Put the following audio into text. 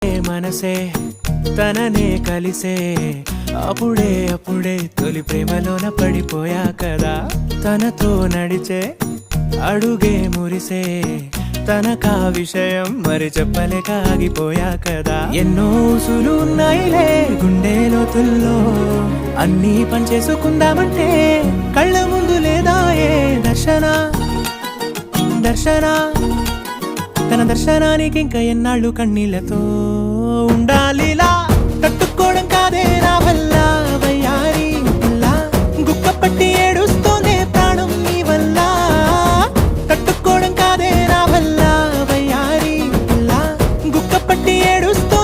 మనసే తననే కలిసే అప్పుడే అప్పుడే తొలి ప్రేమలోన పడిపోయా కదా తనతో నడిచే అడుగే మురిసే తనకా విషయం మరి చెప్పలేక ఆగిపోయా కదా ఎన్నో ఊసులు ఉన్నాయిలే గుండె లోతుల్లో అన్నీ పనిచేసుకుందామంటే కళ్ళ ముందు లేదా ఏ దర్శన తన దర్శనానికి ఇంకా ఎన్నాళ్ళు కన్నీళ్లతో ఉండాలిలా తట్టుకోవడం కాదే నా వల్ల వయ్యారి గుక్క పట్టి ఏడుస్తూనే ప్రాణం నీ వల్ల తట్టుకోవడం కాదే నా వల్ల వయ్యారి గుక్క పట్టి ఏడుస్తూ